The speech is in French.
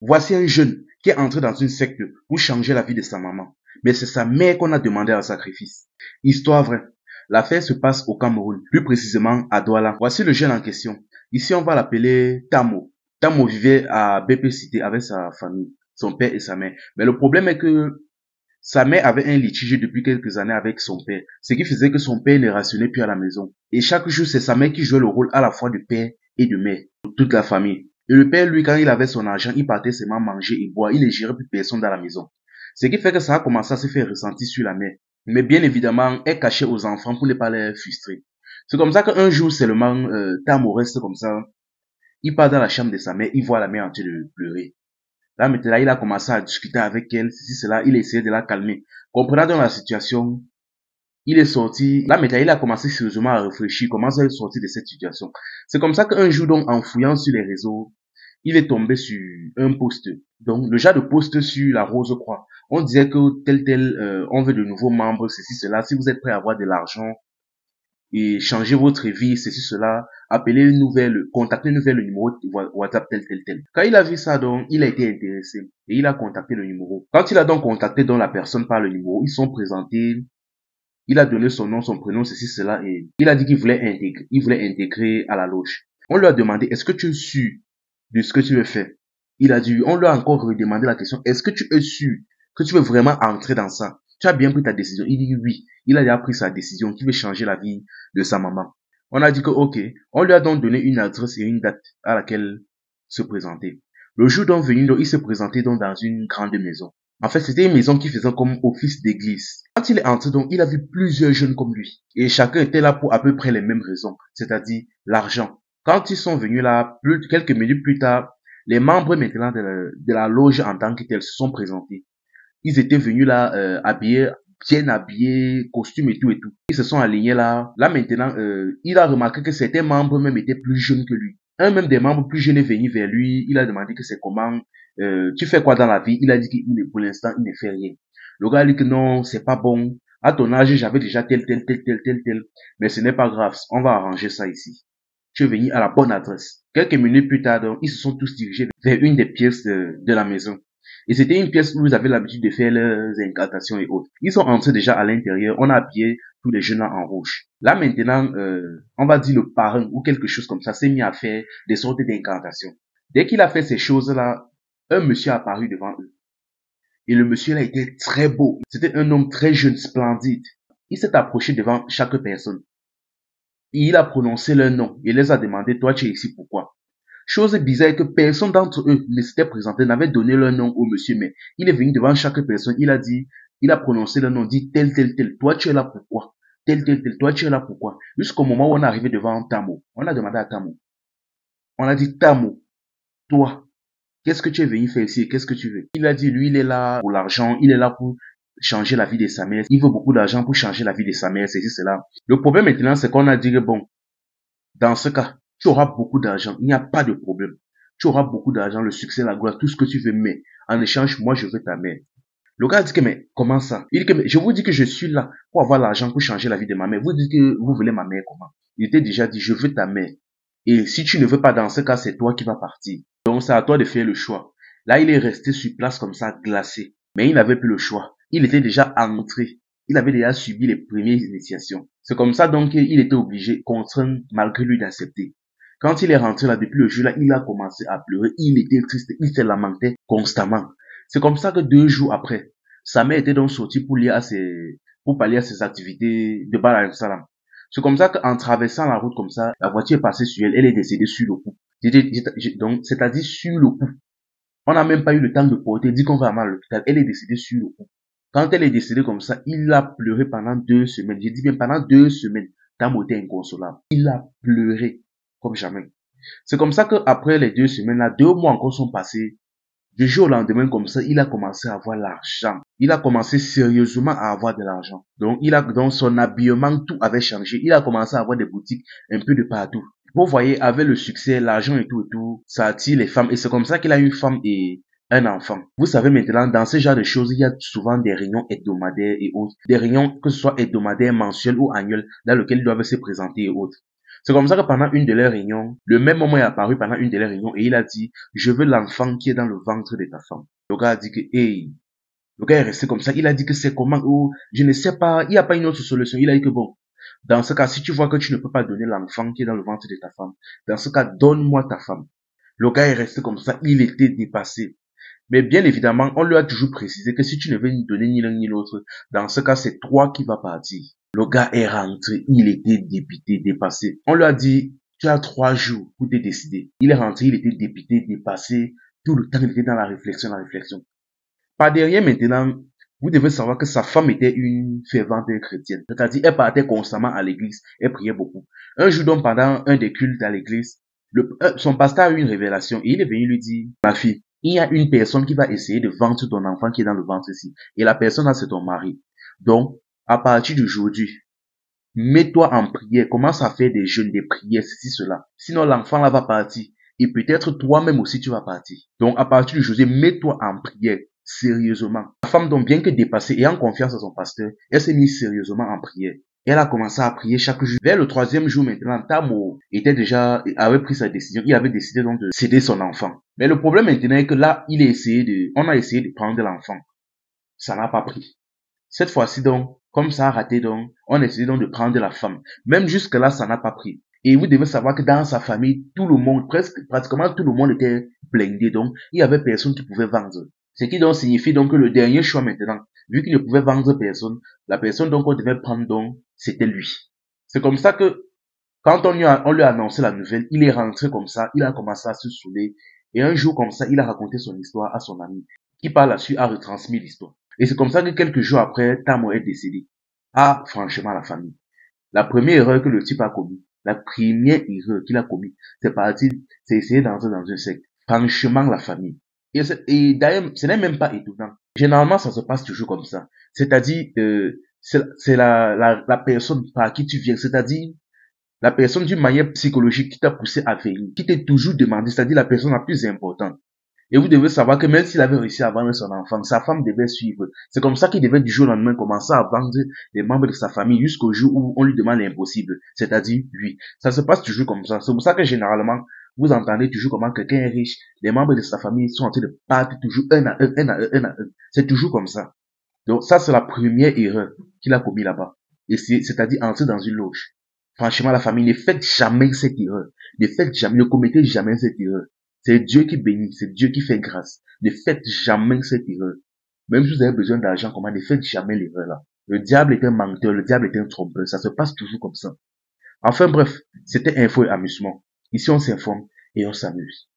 Voici un jeune qui est entré dans une secte pour changer la vie de sa maman. Mais c'est sa mère qu'on a demandé un sacrifice. Histoire vraie. L'affaire se passe au Cameroun, plus précisément à Douala. Voici le jeune en question. Ici, on va l'appeler Tamo. Tamo vivait à BP Cité avec sa famille, son père et sa mère. Mais le problème est que sa mère avait un litige depuis quelques années avec son père, ce qui faisait que son père ne rationnait plus à la maison. Et chaque jour, c'est sa mère qui jouait le rôle à la fois de père et de mère pour toute la famille. Et le père, lui, quand il avait son argent, il partait seulement manger et boire, il ne gérait plus personne dans la maison. Ce qui fait que ça a commencé à se faire ressentir sur la mère. Mais bien évidemment, elle cachait aux enfants pour ne pas les frustrer. C'est comme ça qu'un jour seulement, Tamo reste comme ça. Il part dans la chambre de sa mère, il voit la mère en train de pleurer. Là, maintenant, il a commencé à discuter avec elle, ceci, cela, il essayait de la calmer. Comprenant donc la situation, il est sorti. Là, maintenant, il a commencé sérieusement à réfléchir comment ça sortir de cette situation. C'est comme ça qu'un jour, donc, en fouillant sur les réseaux, il est tombé sur un post. Donc, le genre de post sur la Rose Croix. On disait que on veut de nouveaux membres, ceci, cela. Si vous êtes prêt à avoir de l'argent, et changer votre vie, ceci, cela, appeler une nouvelle, contacter une nouvelle numéro de WhatsApp tel. Quand il a vu ça, donc, il a été intéressé et il a contacté le numéro. Quand il a donc contacté donc la personne par le numéro, ils sont présentés, il a donné son nom, son prénom, ceci, cela et il a dit qu'il voulait intégrer à la loge. On lui a demandé, est-ce que tu es sûr de ce que tu veux faire? Il a dit, on lui a encore redemandé la question, est-ce que tu es sûr que tu veux vraiment entrer dans ça? Tu as bien pris ta décision. Il dit oui. Il a déjà pris sa décision qu'il veut changer la vie de sa maman. On a dit que ok. On lui a donc donné une adresse et une date à laquelle se présenter. Le jour donc venu, donc, il se présentait donc dans une grande maison. En fait, c'était une maison qui faisait comme office d'église. Quand il est entré donc, il a vu plusieurs jeunes comme lui. Et chacun était là pour à peu près les mêmes raisons. C'est-à-dire l'argent. Quand ils sont venus là, quelques minutes plus tard, les membres maintenant de la loge en tant que tels se sont présentés. Ils étaient venus là, bien habillés, costumes et tout et tout. Ils se sont alignés là. Là maintenant, il a remarqué que certains membres même étaient plus jeunes que lui. Un même des membres plus jeunes est venu vers lui. Il a demandé que c'est comment, tu fais quoi dans la vie? Il a dit qu'il pour l'instant, il ne fait rien. Le gars a dit que non, c'est pas bon. À ton âge, j'avais déjà tel. Mais ce n'est pas grave. On va arranger ça ici. Tu es venu à la bonne adresse. Quelques minutes plus tard, donc, ils se sont tous dirigés vers une des pièces de la maison. Et c'était une pièce où ils avaient l'habitude de faire leurs incantations et autres. Ils sont entrés déjà à l'intérieur. On a habillé tous les jeunes en rouge. Là maintenant, on va dire le parrain ou quelque chose comme ça s'est mis à faire des sortes d'incantations. Dès qu'il a fait ces choses-là, un monsieur a apparu devant eux. Et le monsieur là était très beau. C'était un homme très jeune, splendide. Il s'est approché devant chaque personne. Et il a prononcé leur nom. Il les a demandé, toi tu es ici pourquoi? Chose bizarre que personne d'entre eux ne s'était présenté, n'avait donné leur nom au monsieur, mais il est venu devant chaque personne, il a prononcé le nom, dit tel, toi tu es là pourquoi? Tel, toi tu es là pourquoi? Jusqu'au moment où on est arrivé devant Tamo, on a demandé à Tamo, on a dit Tamo, toi, qu'est-ce que tu es venu faire ici? Qu'est-ce que tu veux? Il a dit, lui, il est là pour l'argent, il est là pour changer la vie de sa mère, il veut beaucoup d'argent pour changer la vie de sa mère, c'est cela. Le problème maintenant, c'est qu'on a dit que bon, dans ce cas, tu auras beaucoup d'argent. Il n'y a pas de problème. Tu auras beaucoup d'argent, le succès, la gloire, tout ce que tu veux, mais en échange, moi, je veux ta mère. Le gars dit que, mais comment ça? Il dit que, mais je vous dis que je suis là pour avoir l'argent, pour changer la vie de ma mère. Vous dites que vous voulez ma mère comment? Il était déjà dit, je veux ta mère. Et si tu ne veux pas, dans ce cas, c'est toi qui vas partir. Donc, c'est à toi de faire le choix. Là, il est resté sur place comme ça, glacé. Mais il n'avait plus le choix. Il était déjà entré. Il avait déjà subi les premières initiations. C'est comme ça donc qu'il était obligé, contraint malgré lui d'accepter. Quand il est rentré là depuis le jour là, il a commencé à pleurer, il était triste, il se lamentait constamment. C'est comme ça que 2 jours après, sa mère était donc sortie pour pallier à ses activités de Bala al-Salam. C'est comme ça qu'en traversant la route comme ça, la voiture est passée sur elle, elle est décédée sur le coup. Donc, c'est-à-dire sur le coup. On n'a même pas eu le temps de porter, dit qu'on va à l'hôpital, elle est décédée sur le coup. Quand elle est décédée comme ça, il a pleuré pendant 2 semaines. J'ai dit bien pendant 2 semaines. Tamo était inconsolable. Il a pleuré comme jamais. C'est comme ça qu'après les 2 semaines là, 2 mois encore sont passés. Du jour au lendemain comme ça, il a commencé à avoir l'argent. Il a commencé sérieusement à avoir de l'argent. Donc, dans son habillement, tout avait changé. Il a commencé à avoir des boutiques un peu de partout. Vous voyez, avec le succès, l'argent et tout, ça attire les femmes. Et c'est comme ça qu'il a une femme et un enfant. Vous savez maintenant, dans ce genre de choses, il y a souvent des réunions hebdomadaires et autres. Des réunions, que ce soit hebdomadaires, mensuelles ou annuelles, dans lesquelles ils doivent se présenter et autres. C'est comme ça que pendant une de leurs réunions, le même moment est apparu pendant une de leurs réunions et il a dit, je veux l'enfant qui est dans le ventre de ta femme. Le gars a dit que, hey, le gars est resté comme ça. Il a dit que c'est comment, oh, je ne sais pas, il n'y a pas une autre solution. Il a dit que bon, dans ce cas, si tu vois que tu ne peux pas donner l'enfant qui est dans le ventre de ta femme, dans ce cas, donne-moi ta femme. Le gars est resté comme ça. Il était dépassé. Mais bien évidemment, on lui a toujours précisé que si tu ne veux ni donner ni l'un ni l'autre, dans ce cas, c'est toi qui vas partir. Le gars est rentré, il était dépité, dépassé. On lui a dit, tu as 3 jours pour te décider. Il est rentré, il était dépité, dépassé. Tout le temps, il était dans la réflexion, Par derrière, maintenant, vous devez savoir que sa femme était une fervente chrétienne. C'est-à-dire, elle partait constamment à l'église, elle priait beaucoup. Un jour, donc, pendant un des cultes à l'église, son pasteur a eu une révélation et il est venu lui dire, ma fille, il y a une personne qui va essayer de vendre ton enfant qui est dans le ventre ici. Et la personne là, c'est ton mari. Donc, à partir d'aujourd'hui, mets-toi en prière, commence à faire des jeûnes, des prières, ceci, cela. Sinon, l'enfant là va partir. Et peut-être toi-même aussi tu vas partir. Donc, à partir d'aujourd'hui, mets-toi en prière, sérieusement. La femme, donc, bien que dépassée et en confiance à son pasteur, elle s'est mise sérieusement en prière. Elle a commencé à prier chaque jour. Vers le 3e jour maintenant, Tamo avait pris sa décision. Il avait décidé donc de céder son enfant. Mais le problème maintenant est que là, on a essayé de prendre l'enfant. Ça n'a pas pris. Cette fois-ci donc, comme ça a raté donc, on a essayé donc de prendre la femme. Même jusque là, ça n'a pas pris. Et vous devez savoir que dans sa famille, tout le monde, pratiquement tout le monde était blindé. Donc, il y avait personne qui pouvait vendre. Ce qui donc signifie donc que le dernier choix maintenant, vu qu'il ne pouvait vendre personne, la personne donc on devait prendre donc, c'était lui. C'est comme ça que, quand on lui a annoncé la nouvelle, il est rentré comme ça, il a commencé à se saouler. Et un jour comme ça, il a raconté son histoire à son ami, qui par la suite a retransmis l'histoire. Et c'est comme ça que quelques jours après, Tamo est décédé. Ah, franchement, la famille. La première erreur que le type a commis, la première erreur qu'il a commis, c'est essayer d'entrer dans une secte. Franchement, la famille. Et d'ailleurs, ce n'est même pas étonnant. Généralement, ça se passe toujours comme ça. C'est-à-dire, c'est la personne par qui tu viens. C'est-à-dire, la personne d'une manière psychologique qui t'a poussé à venir, qui t'est toujours demandé, c'est-à-dire la personne la plus importante. Et vous devez savoir que même s'il avait réussi à vendre son enfant, sa femme devait suivre. C'est comme ça qu'il devait du jour au lendemain commencer à vendre les membres de sa famille jusqu'au jour où on lui demande l'impossible, c'est-à-dire lui. Ça se passe toujours comme ça. C'est pour ça que généralement, vous entendez toujours comment quelqu'un est riche, les membres de sa famille sont en train de partir toujours un à un, un à un, un à un. C'est toujours comme ça. Donc ça, c'est la première erreur qu'il a commis là-bas. Et c'est-à-dire entrer dans une loge. Franchement, la famille, ne faites jamais cette erreur. Ne faites jamais, ne commettez jamais cette erreur. C'est Dieu qui bénit, c'est Dieu qui fait grâce. Ne faites jamais cette erreur. Même si vous avez besoin d'argent, comment, ne faites jamais l'erreur là. Le diable est un menteur, le diable est un trompeur. Ça se passe toujours comme ça. Enfin bref, c'était info et amusement. Ici, on s'informe et on s'amuse.